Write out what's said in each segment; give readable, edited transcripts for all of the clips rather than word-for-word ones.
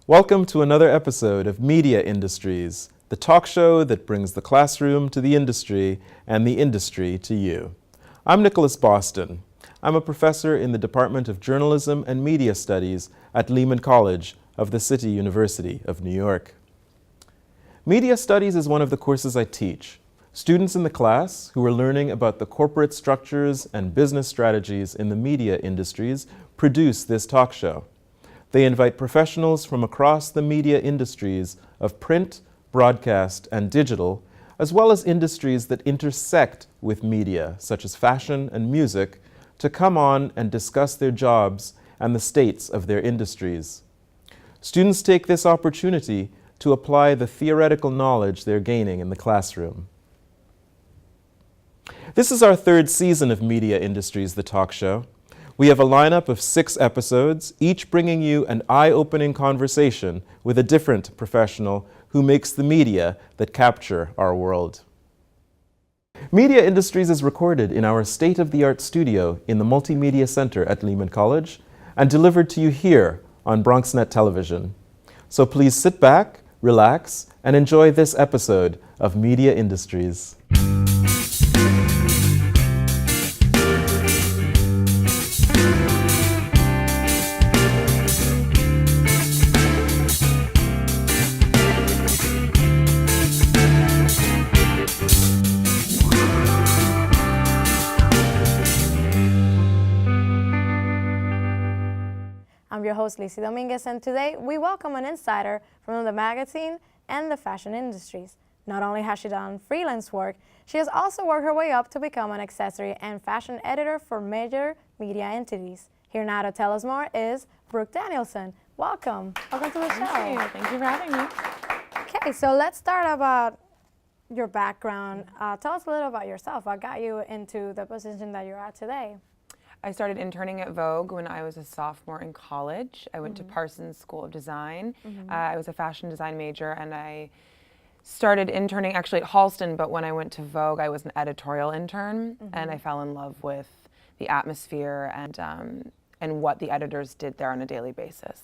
Welcome to another episode of Media Industries, the talk show that brings the classroom to the industry and the industry to you. I'm Nicholas Boston. I'm a professor in the Department of Journalism and Media Studies at Lehman College of the City University of New York. Media Studies is one of the courses I teach. Students in the class who are learning about the corporate structures and business strategies in the media industries produce this talk show. They invite professionals from across the media industries of print, broadcast, and digital, as well as industries that intersect with media, such as fashion and music, to come on and discuss their jobs and the states of their industries. Students take this opportunity to apply the theoretical knowledge they're gaining in the classroom. This is our third season of Media Industries, the talk show. We have a lineup of 6 episodes, each bringing you an eye-opening conversation with a different professional who makes the media that capture our world. Media Industries is recorded in our state-of-the-art studio in the Multimedia Center at Lehman College and delivered to you here on BronxNet Television. So please sit back, relax, and enjoy this episode of Media Industries. I'm your host, Lizzie Dominguez, and today we welcome an insider from the magazine and the fashion industries. Not only has she done freelance work, she has also worked her way up to become an accessory and fashion editor for major media entities. Here now to tell us more is Brooke Danielson. Welcome. Welcome to the show. Thank you for having me. Okay, so let's start about your background. Tell us a little about yourself. What got you into the position that you're at today? I started interning at Vogue when I was a sophomore in college. I went to Parsons School of Design. I was a fashion design major, and I started interning actually at Halston, but when I went to Vogue, I was an editorial intern, and I fell in love with the atmosphere and what the editors did there on a daily basis.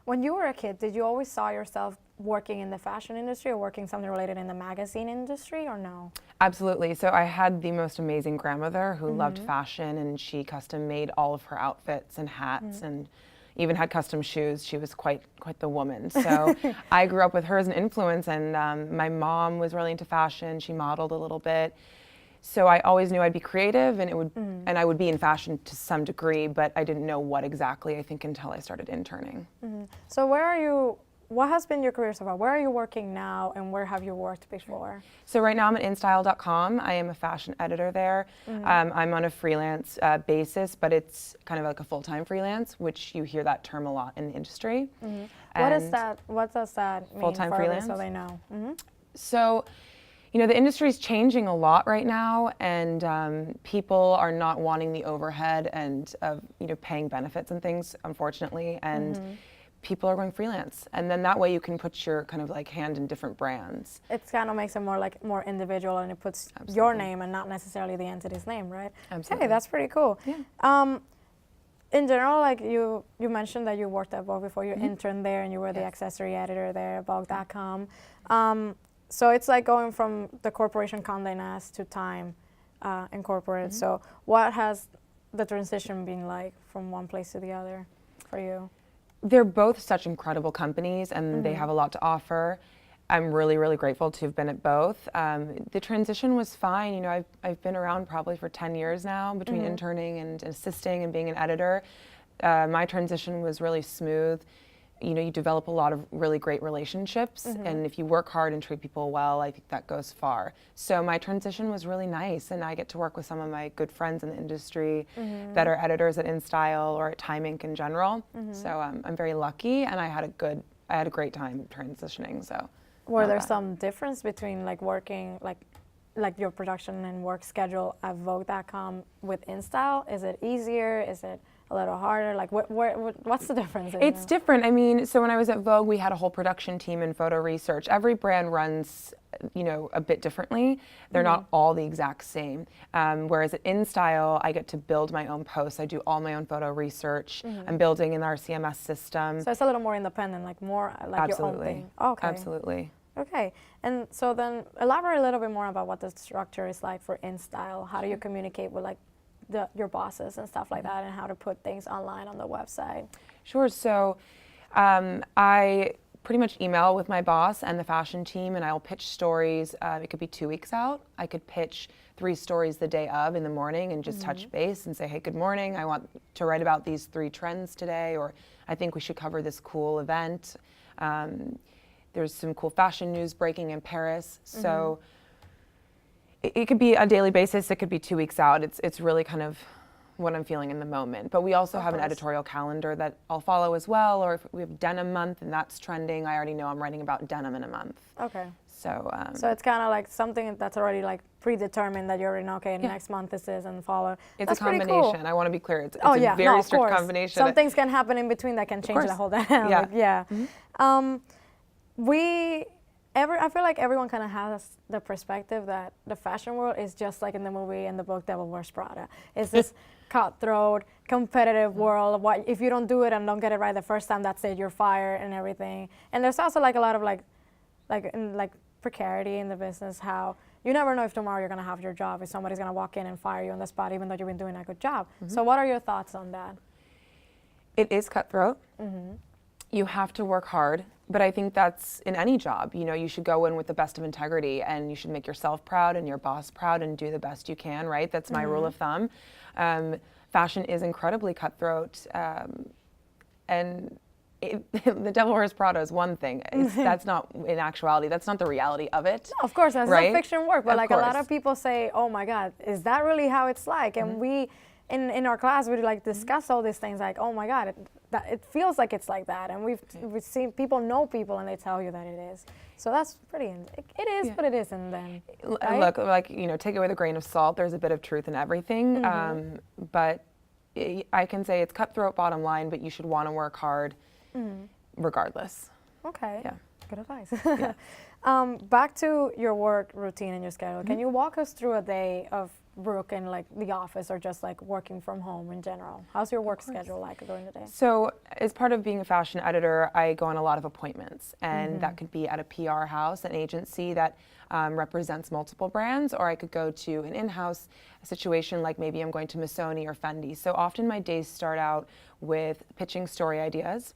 When you were a kid, did you always saw yourself working in the fashion industry or working something related in the magazine industry, or no? Absolutely. So I had the most amazing grandmother who loved fashion, and she custom made all of her outfits and hats and even had custom shoes. She was quite the woman. So I grew up with her as an influence, and my mom was really into fashion. She modeled a little bit. So I always knew I'd be creative, and and I would be in fashion to some degree, but I didn't know what exactly, I think, until I started interning. So what has been your career so far? Where are you working now, and where have you worked before? So right now I'm at InStyle.com. I am a fashion editor there. I'm on a freelance basis, but it's kind of like a full-time freelance, which you hear that term a lot in the industry. What is that? What does that mean? Full-time freelance? So they know. So, you know, the industry is changing a lot right now, and people are not wanting the overhead and paying benefits and things, unfortunately, and people are going freelance, and then that way you can put your kind of like hand in different brands. It kind of makes it more individual, and it puts your name and not necessarily the entity's name, right? Absolutely. Okay, that's pretty cool. Yeah. In general, like you mentioned that you worked at Vogue before, you interned there, and you were the accessory editor there at Vogue.com. So it's like going from the corporation Condé Nast to Time Incorporated. So what has the transition been like from one place to the other for you? They're both such incredible companies, and they have a lot to offer. I'm really, really grateful to have been at both. The transition was fine. You know, I've been around probably for 10 years now, between interning and assisting and being an editor. My transition was really smooth. You know, you develop a lot of really great relationships, and if you work hard and treat people well, I think that goes far. So my transition was really nice, and I get to work with some of my good friends in the industry that are editors at InStyle or at Time Inc. in general. So I'm very lucky, and I had a great time transitioning. So were there some difference between like working like your production and work schedule at Vogue.com with InStyle? Is it easier? Is it a little harder? Like, what's the difference? It's different. I mean, so when I was at Vogue, we had a whole production team in photo research. Every brand runs, a bit differently. They're not all the exact same. Whereas at InStyle, I get to build my own posts. I do all my own photo research. I'm building in our CMS system. So it's a little more independent, like more like your own thing. Okay. Absolutely. Okay. And so then elaborate a little bit more about what the structure is like for InStyle. How do you communicate with like your bosses and stuff like that, and how to put things online on the website? Sure. So I pretty much email with my boss and the fashion team, and I'll pitch stories. It could be 2 weeks out. I could pitch 3 stories the day of in the morning and just touch base and say, hey, good morning. I want to write about these 3 trends today, or I think we should cover this cool event. There's some cool fashion news breaking in Paris. So it could be a daily basis. It could be 2 weeks out. It's really kind of what I'm feeling in the moment. But we also have an editorial calendar that I'll follow as well. Or if we have denim month and that's trending, I already know I'm writing about denim in a month. Okay. So it's kind of like something that's already like predetermined, that you already know, okay, next month this is, and follow. It's that's a combination. Pretty cool. I want to be clear. It's a very strict combination. Some things can happen in between that can change the whole dynamic. I feel like everyone kind of has the perspective that the fashion world is just like in the movie and the book Devil Wears Prada. It's this cutthroat, competitive world. What if you don't do it and don't get it right the first time? That's it. You're fired and everything. And there's also like a lot of like precarity in the business. How you never know if tomorrow you're gonna have your job. If somebody's gonna walk in and fire you on the spot, even though you've been doing a good job. So what are your thoughts on that? It is cutthroat. You have to work hard, but I think that's in any job. You should go in with the best of integrity, and you should make yourself proud and your boss proud and do the best you can, right? That's my rule of thumb. Fashion is incredibly cutthroat, and the Devil Wears Prada is one thing. That's not, in actuality, that's not the reality of it. No, of course, that's right? not fiction work, but of like course. a lot of people say, oh my God, is that really how it's like? And we, in our class, we like discuss all these things like, oh my God, it feels like it's like that. And we've seen people know people and they tell you that it is. So that's pretty, it is, but it isn't then. Right? Look, take it with a grain of salt. There's a bit of truth in everything. But I can say it's cutthroat bottom line, but you should want to work hard regardless. Okay. Yeah. Good advice. Back to your work routine and your schedule. Can you walk us through a day of Brooke in like the office, or just like working from home in general? How's your work schedule like during the day? So as part of being a fashion editor, I go on a lot of appointments, and that could be at a PR house, an agency that represents multiple brands, or I could go to an in-house situation, like maybe I'm going to Missoni or Fendi. So often my days start out with pitching story ideas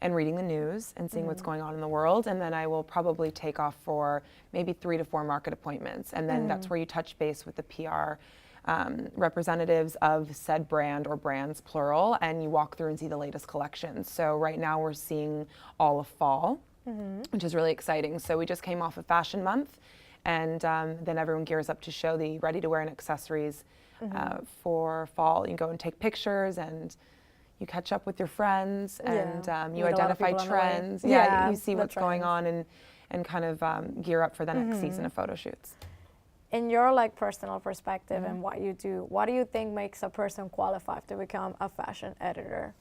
and reading the news and seeing what's going on in the world, and then I will probably take off for maybe 3 to 4 market appointments, and then that's where you touch base with the PR representatives of said brand or brands plural, and you walk through and see the latest collections. So right now we're seeing all of fall, which is really exciting. So we just came off of Fashion Month, and then everyone gears up to show the ready-to-wear and accessories for fall. You go and take pictures, and you catch up with your friends, and you identify trends. You see what's going on, and kind of gear up for the next season of photo shoots. In your like personal perspective and what do you think makes a person qualified to become a fashion editor,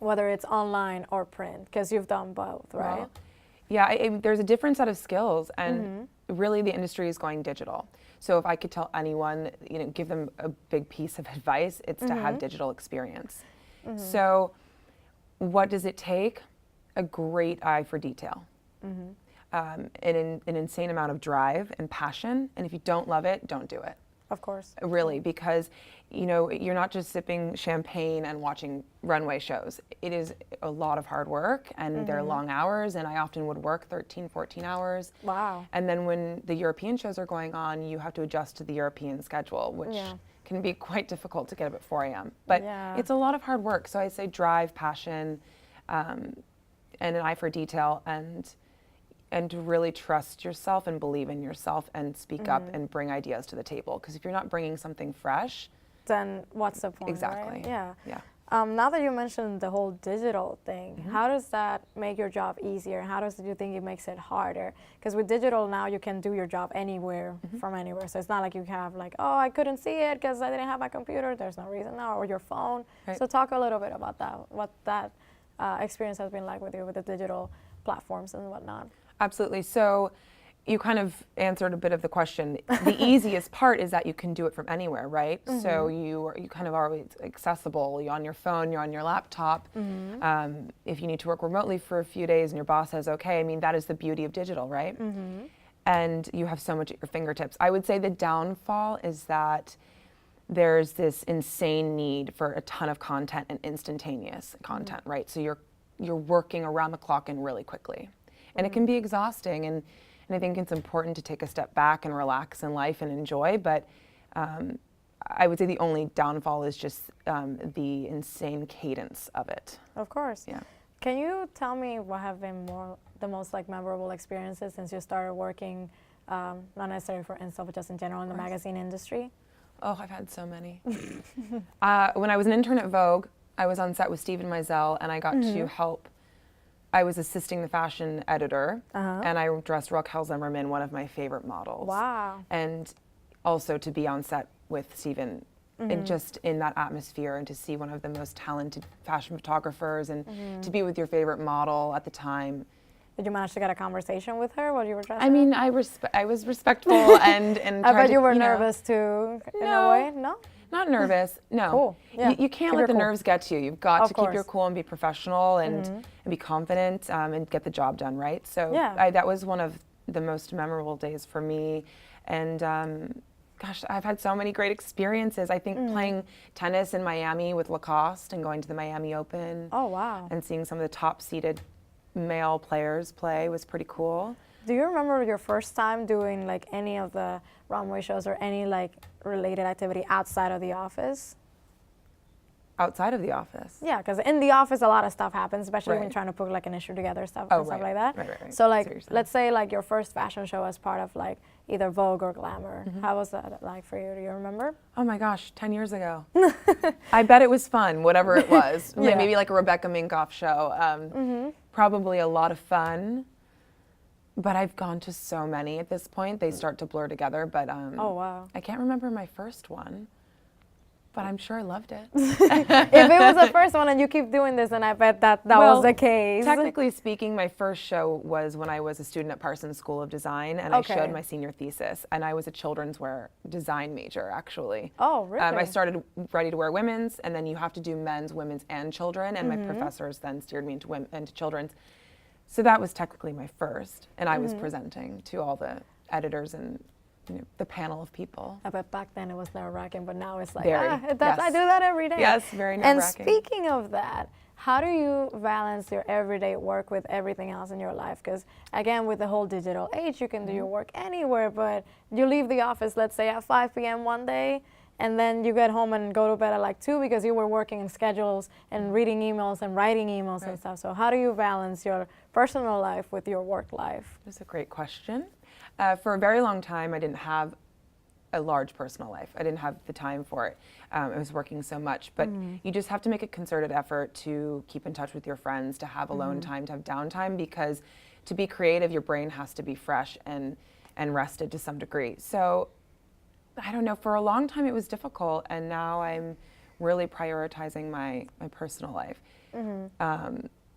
whether it's online or print? Because you've done both, right? Well, there's a different set of skills, and really the industry is going digital. So if I could tell anyone, give them a big piece of advice, it's to have digital experience. So what does it take? A great eye for detail, an insane amount of drive and passion, and if you don't love it, don't do it. Of course. Really, because you're not just sipping champagne and watching runway shows. It is a lot of hard work, and they're long hours, and I often would work 13, 14 hours. Wow. And then when the European shows are going on, you have to adjust to the European schedule, which can be quite difficult to get up at 4 a.m. But it's a lot of hard work. So I say drive, passion, and an eye for detail, and to really trust yourself and believe in yourself and speak up and bring ideas to the table. Because if you're not bringing something fresh, then what's the point? Exactly. Right? Yeah. Now that you mentioned the whole digital thing, how does that make your job easier? How do you think it makes it harder? Because with digital now, you can do your job anywhere from anywhere. So it's not like you have like, oh, I couldn't see it because I didn't have my computer. There's no reason now, or your phone. Right. So talk a little bit about that. What that experience has been like with you with the digital platforms and whatnot. Absolutely. So you kind of answered a bit of the question. The easiest part is that you can do it from anywhere, right? So you kind of are always accessible. You're on your phone, you're on your laptop. If you need to work remotely for a few days and your boss says, okay, I mean, that is the beauty of digital, right? And you have so much at your fingertips. I would say the downfall is that there's this insane need for a ton of content and instantaneous content, right? So you're working around the clock and really quickly. And it can be exhausting, and I think it's important to take a step back and relax in life and enjoy, but I would say the only downfall is just the insane cadence of it. Of course. Yeah. Can you tell me what have been the most like memorable experiences since you started working, not necessarily for InStyle, but just in general in the magazine industry? Oh, I've had so many. When I was an intern at Vogue, I was on set with Stephen Meisel, and I got to help. I was assisting the fashion editor, and I dressed Raquel Zimmerman, one of my favorite models. Wow. And also to be on set with Stephen, and just in that atmosphere, and to see one of the most talented fashion photographers, and to be with your favorite model at the time. Did you manage to get a conversation with her while you were dressing? I mean, I was respectful and I tried bet you were know, nervous too, in a way. No? Not nervous, no. Cool. Yeah. You can't Keep let your the cool. nerves get to you. You've got Of to keep your course. cool and be professional and be confident and get the job done, right? So Yeah. that was one of the most memorable days for me. And gosh, I've had so many great experiences. I think playing tennis in Miami with Lacoste and going to the Miami Open. Oh, wow. And seeing some of the top-seeded male players play was pretty cool. Do you remember your first time doing like any of the runway shows or any like related activity outside of the office? Outside of the office? Yeah, because in the office a lot of stuff happens, especially when Right. you're trying to put like an issue together, stuff Oh, and stuff right. like that. Right. So like, Seriously. let's say like your first fashion show as part of like either Vogue or Glamour. How was that like for you? Do you remember? Oh my gosh, 10 years ago. I bet it was fun, whatever it was. Yeah. Maybe like a Rebecca Minkoff show. Probably a lot of fun. But I've gone to so many at this point. They start to blur together. But Oh, wow. I can't remember my first one. But I'm sure I loved it. If it was the first one and you keep doing this, then I bet that Well, was the case. Technically speaking, my first show was when I was a student at Parsons School of Design, and Okay. I showed my senior thesis. And I was a children's wear design major, actually. Oh, really? I started ready to wear women's, and then you have to do men's, women's, and children. And my professors then steered me into children's. So that was technically my first, and I was presenting to all the editors and the panel of people. I bet back then it was nerve-wracking, but now it's like, Very, I do yes. that every day. Yes, very And nerve-wracking. speaking of that, how do you balance your everyday work with everything else in your life? Because again, with the whole digital age, you can do your work anywhere, but you leave the office, let's say at 5 p.m. one day, and then you get home and go to bed at like 2 because you were working in schedules and reading emails and writing emails and stuff. So how do you balance your personal life with your work life? That's a great question. For a very long time, I didn't have a large personal life. I didn't have the time for it. I was working so much, but you just have to make a concerted effort to keep in touch with your friends, to have alone time, to have downtime, because to be creative, your brain has to be fresh and rested to some degree. So I don't know, for a long time it was difficult, and now I'm really prioritizing my personal life.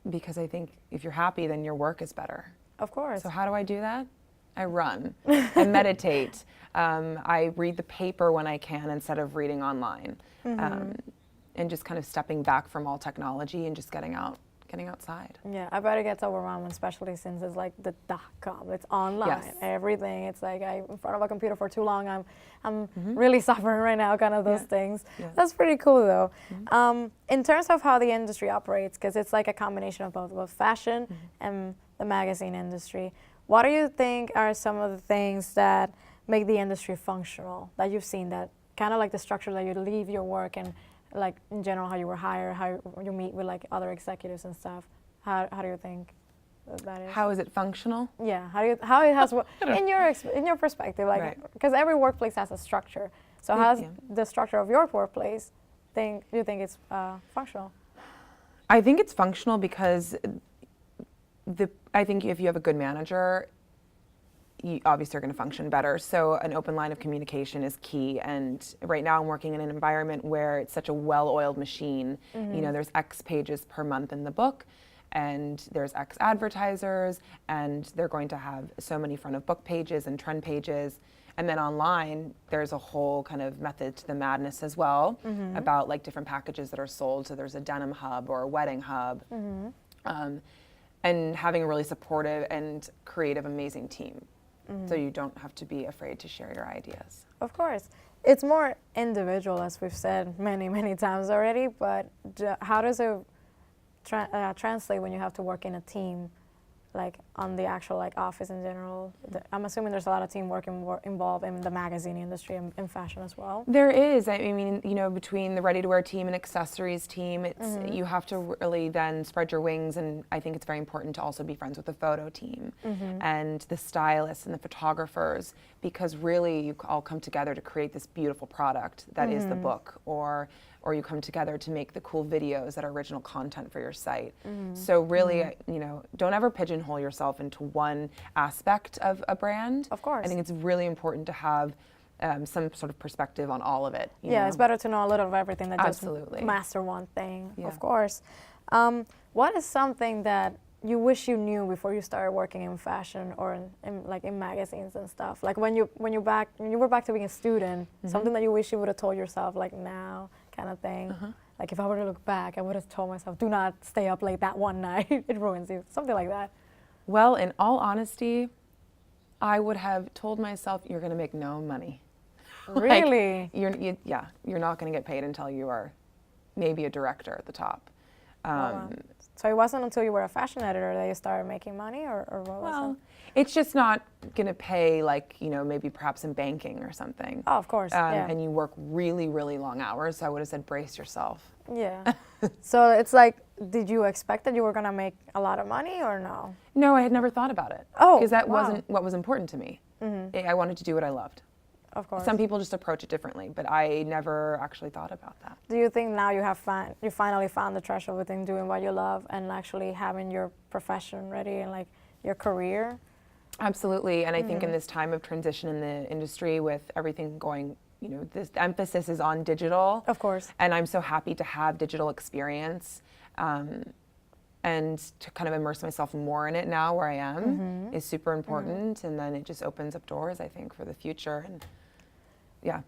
Because I think if you're happy, then your work is better. Of course. So how do I do that? I run. I meditate. I read the paper when I can instead of reading online. And just kind of stepping back from all technology and just getting outside. Yeah, I bet it gets overwhelming, especially since it's like the .com. It's online, Yes. everything. It's like I'm in front of a computer for too long. I'm really suffering right now, kind of those things. Yeah. That's pretty cool, though. In terms of how the industry operates, because it's like a combination of both fashion and the magazine industry, what do you think are some of the things that make the industry functional, that you've seen, that kind of like the structure that you leave your work and like in general how you were hired, how you meet with like other executives and stuff? How do you think that is? How is it functional? Yeah, how it has in your perspective, like Right. because every workplace has a structure. So how's the structure of your workplace you think it's functional? I think it's functional because I think if you have a good manager, you obviously are going to function better. So an open line of communication is key. And right now I'm working in an environment where it's such a well-oiled machine. You know, there's X pages per month in the book, and there's X advertisers, and they're going to have so many front of book pages and trend pages. And then online, there's a whole kind of method to the madness as well about like different packages that are sold. So there's a denim hub or a wedding hub. And having a really supportive and creative, amazing team. So you don't have to be afraid to share your ideas. Of course. It's more individual, as we've said many, many times already, but how does it translate when you have to work in a team, like on the actual like office in general? I'm assuming there's a lot of teamwork involved in the magazine industry and in fashion as well. There is. I mean, you know, between the ready-to-wear team and accessories team, it's you have to really then spread your wings, and I think it's very important to also be friends with the photo team and the stylists and the photographers, because really you all come together to create this beautiful product that is the book, or you come together to make the cool videos that are original content for your site. So really, you know, don't ever pigeonhole yourself into one aspect of a brand. Of course. I think it's really important to have some sort of perspective on all of it. You Yeah, know? it's better to know a little of everything than Absolutely. just master one thing. Yeah. Of course. What is something that you wish you knew before you started working in fashion or in magazines and stuff? Like when you were back to being a student, something that you wish you would have told yourself like now, kind of thing. Like if I were to look back, I would have told myself, do not stay up late that one night. It ruins you. Something like that. Well, in all honesty, I would have told myself, you're going to make no money. Really? Like, you're not going to get paid until you are maybe a director at the top. Wow. So it wasn't until you were a fashion editor that you started making money, or what was it? It's just not going to pay like, you know, maybe perhaps in banking or something. Oh, of course. Yeah. And you work really, really long hours. So I would have said, brace yourself. Yeah. So it's like, did you expect that you were going to make a lot of money or no? No, I had never thought about it. Oh, because that wow. wasn't what was important to me. I wanted to do what I loved. Of course. Some people just approach it differently, but I never actually thought about that. Do you think now you finally found the threshold within doing what you love and actually having your profession ready and like your career? Absolutely, and I think in this time of transition in the industry with everything going, you know, this emphasis is on digital. Of course. And I'm so happy to have digital experience and to kind of immerse myself more in it now where I am is super important. And then it just opens up doors, I think, for the future. And yeah.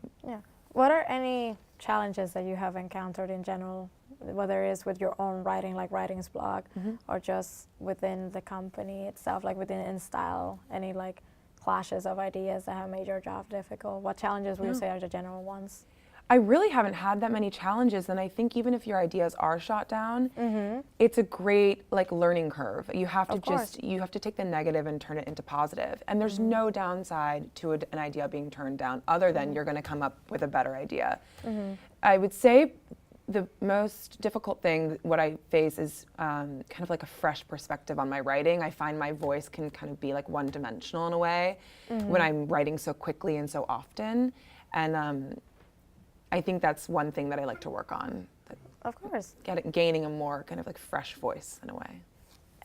What are any challenges that you have encountered in general, whether it is with your own writing, like writing's blog, or just within the company itself, like within InStyle, any like clashes of ideas that have made your job difficult? What challenges would you say are the general ones? I really haven't had that many challenges, and I think even if your ideas are shot down, it's a great like learning curve. You have to you have to take the negative and turn it into positive. And there's no downside to an idea being turned down other than you're going to come up with a better idea. I would say the most difficult thing, what I face is kind of like a fresh perspective on my writing. I find my voice can kind of be like one-dimensional in a way when I'm writing so quickly and so often. And I think that's one thing that I like to work on. Of course. Gaining a more kind of like fresh voice in a way.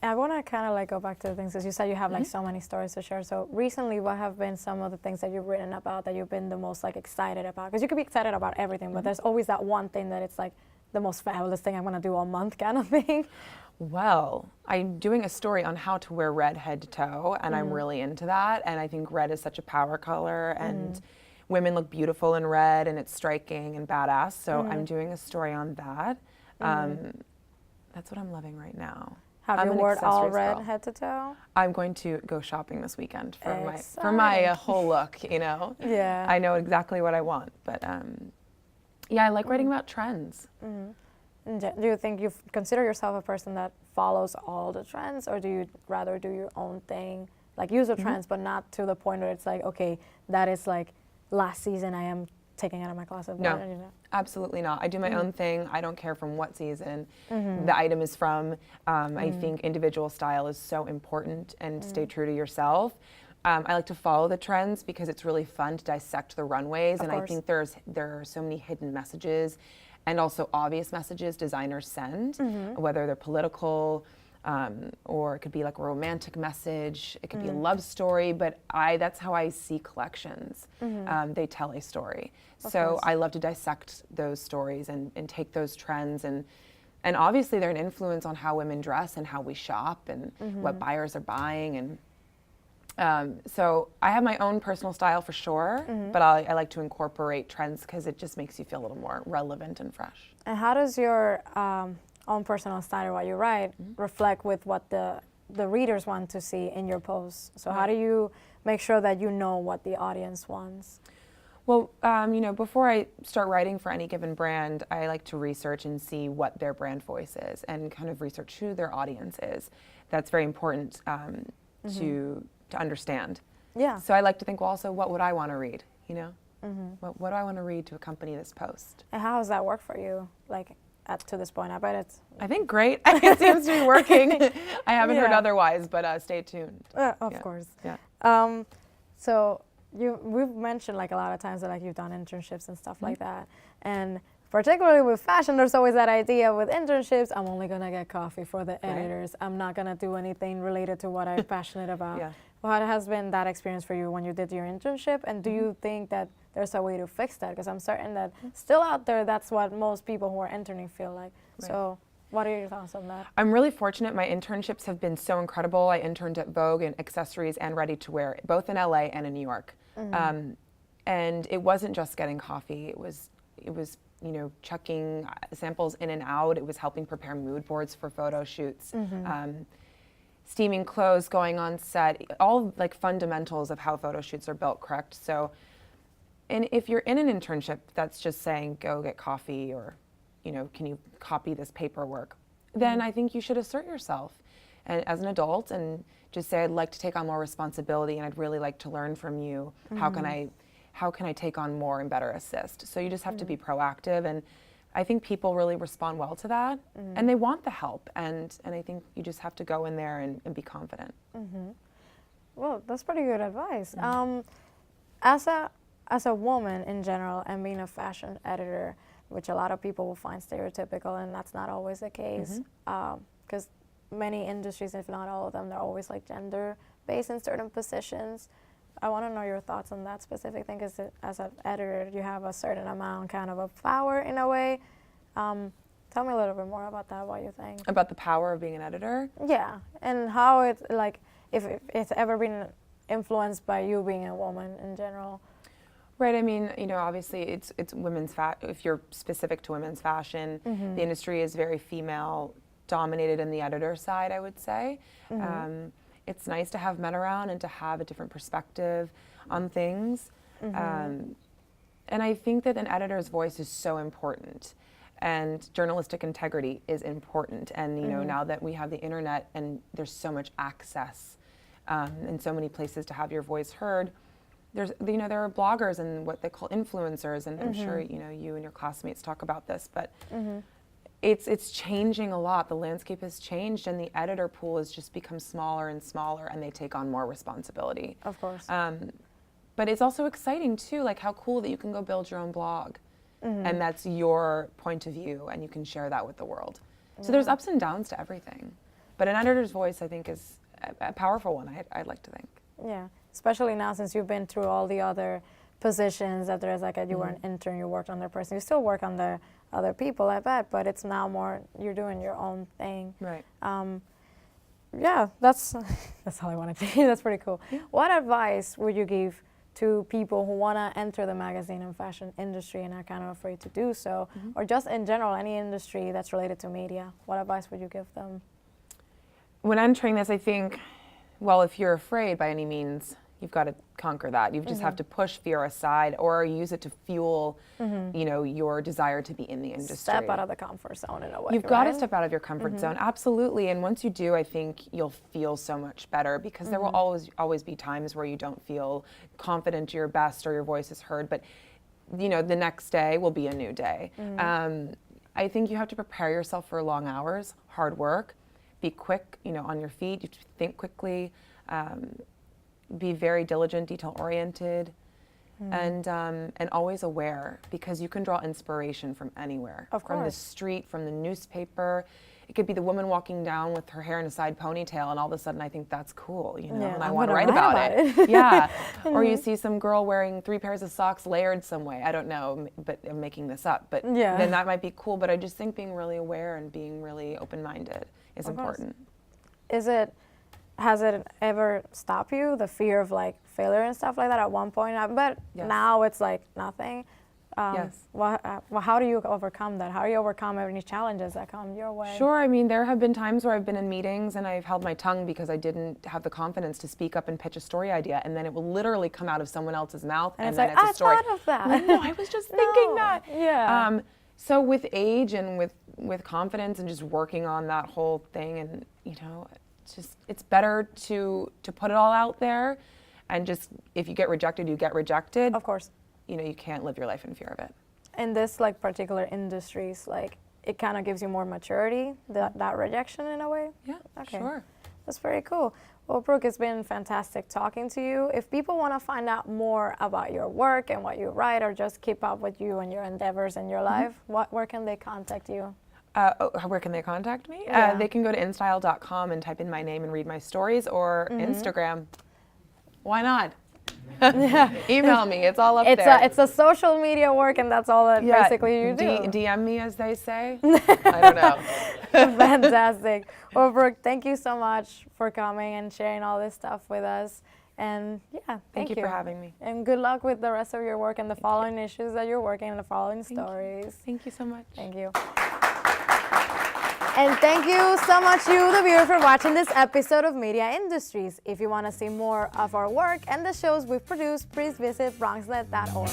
I want to kind of like go back to the things, because you said you have like so many stories to share. So recently, what have been some of the things that you've written about that you've been the most like excited about? Because you could be excited about everything, but there's always that one thing that it's like the most fabulous thing I'm going to do all month kind of thing. Well, I'm doing a story on how to wear red head to toe, and I'm really into that. And I think red is such a power color, and women look beautiful in red, and it's striking and badass. So I'm doing a story on that. That's what I'm loving right now. Have you worn all red girl. head to toe? I'm going to go shopping this weekend for my whole look, you know? Yeah. I know exactly what I want, but yeah, I like writing about trends. Do you think you consider yourself a person that follows all the trends, or do you rather do your own thing? Like use the trends, but not to the point where it's like, okay, that is like last season I am taking out of my closet. No, absolutely not. I do my own thing. I don't care from what season the item is from. I think individual style is so important, and stay true to yourself. I like to follow the trends because it's really fun to dissect the runways, and I think there are so many hidden messages and also obvious messages designers send, whether they're political, or it could be like a romantic message, it could be a love story, but that's how I see collections. They tell a story. So I love to dissect those stories and take those trends, and obviously they're an influence on how women dress and how we shop and what buyers are buying. And so I have my own personal style for sure, but I like to incorporate trends because it just makes you feel a little more relevant and fresh. And how does your own personal style, what you write, reflect with what the readers want to see in your posts? So how do you make sure that you know what the audience wants? Well, before I start writing for any given brand, I like to research and see what their brand voice is and kind of research who their audience is. That's very important to understand. Yeah. So I like to think, well, also, what would I want to read? What do I want to read to accompany this post? And how has that worked for you? Like, to this point, I bet it's... I think great. It seems to be working. I haven't heard otherwise, but stay tuned. Of course. Yeah. So we've mentioned like a lot of times that like you've done internships and stuff like that, and particularly with fashion, there's always that idea with internships, I'm only gonna get coffee for the editors. I'm not gonna do anything related to what I'm passionate about. What has been that experience for you when you did your internship, and do you think that there's a way to fix that? Because I'm certain that still out there, that's what most people who are interning feel like. So what are your thoughts on that? I'm really fortunate. My internships have been so incredible. I interned at Vogue in accessories and ready to wear, both in LA and in New York. And it wasn't just getting coffee. It was chucking samples in and out. It was helping prepare mood boards for photo shoots. Steaming clothes, going on set, all like fundamentals of how photo shoots are built, correct? So, and if you're in an internship that's just saying, go get coffee, or, can you copy this paperwork? Then I think you should assert yourself as an adult and just say, I'd like to take on more responsibility and I'd really like to learn from you. How can I take on more and better assist? So you just have to be proactive, and I think people really respond well to that, and they want the help, and I think you just have to go in there and be confident. Well, that's pretty good advice. As a woman in general, and being a fashion editor, which a lot of people will find stereotypical, and that's not always the case, because many industries, if not all of them, they're always like gender-based in certain positions. I want to know your thoughts on that specific thing, because as an editor, you have a certain amount kind of power in a way. Tell me a little bit more about that, what you think. About the power of being an editor? Yeah, and how it's like, if it's ever been influenced by you being a woman in general. Right, I mean, obviously it's women's if you're specific to women's fashion, the industry is very female dominated in the editor side, I would say. It's nice to have men around and to have a different perspective on things. And I think that an editor's voice is so important, and journalistic integrity is important. And now that we have the internet and there's so much access and so many places to have your voice heard, there are bloggers and what they call influencers, and I'm sure you and your classmates talk about this, but it's changing a lot. The landscape has changed, and the editor pool has just become smaller and smaller, and they take on more responsibility. Of course. But it's also exciting too, like how cool that you can go build your own blog, and that's your point of view, and you can share that with the world. So there's ups and downs to everything, but an editor's voice, I think, is a powerful one. I'd like to think. Yeah, especially now since you've been through all the other positions that there's like you were an intern, you worked under a person, you still work under other people, I bet, but it's now more you're doing your own thing. Right. Yeah, that's all I wanted to say. That's pretty cool. Yeah. What advice would you give to people who want to enter the magazine and fashion industry and are kind of afraid to do so, or just in general any industry that's related to media? What advice would you give them? When entering this, I think, well, if you're afraid by any means, you've got to conquer that. You just have to push fear aside, or use it to fuel, your desire to be in the industry. Step out of the comfort zone in a way. You've got to step out of your comfort zone, absolutely. And once you do, I think you'll feel so much better, because there will always be times where you don't feel confident to your best or your voice is heard. But the next day will be a new day. I think you have to prepare yourself for long hours, hard work, be quick, on your feet. You have to think quickly. Be very diligent, detail-oriented, and always aware, because you can draw inspiration from anywhere. Of From the course. street, from the newspaper. It could be the woman walking down with her hair in a side ponytail, and all of a sudden I think that's cool, you know, Yeah, and I I'm want to gonna write about it. Yeah. Or you see some girl wearing 3 pairs of socks layered some way. I don't know, but I'm making this up. But Yeah. then that might be cool. But I just think being really aware and being really open-minded is Of course. important. Has it ever stopped you, the fear of like failure and stuff like that at one point? But Yes. now it's like nothing. Yes. How do you overcome that? How do you overcome any challenges that come your way? Sure. I mean, there have been times where I've been in meetings and I've held my tongue because I didn't have the confidence to speak up and pitch a story idea, and then it will literally come out of someone else's mouth, And it's then like, it's a story. I thought of that. No, I was just thinking that. Yeah. So with age and with confidence and just working on that whole thing, and you know, it's better to put it all out there, and just if you get rejected, you get rejected. Of course. You know, you can't live your life in fear of it. In this like particular industries, like it kind of gives you more maturity, that rejection in a way. Yeah, Okay. sure. That's very cool. Well, Brooke, it's been fantastic talking to you. If people want to find out more about your work and what you write, or just keep up with you and your endeavors in your life, where can they contact you? Where can they contact me? Yeah. They can go to InStyle.com and type in my name and read my stories, or Instagram. Why not? Email me. It's all up there. It's a social media work, and that's all that basically you do. DM me, as they say. I don't know. Fantastic. Well, Brooke, thank you so much for coming and sharing all this stuff with us. And yeah, Thank you for having me. And good luck with the rest of your work and the following issues that you're working on, the following stories. Thank you so much. Thank you. And thank you so much, you, the viewer, for watching this episode of Media Industries. If you want to see more of our work and the shows we've produced, please visit bronxnet.org.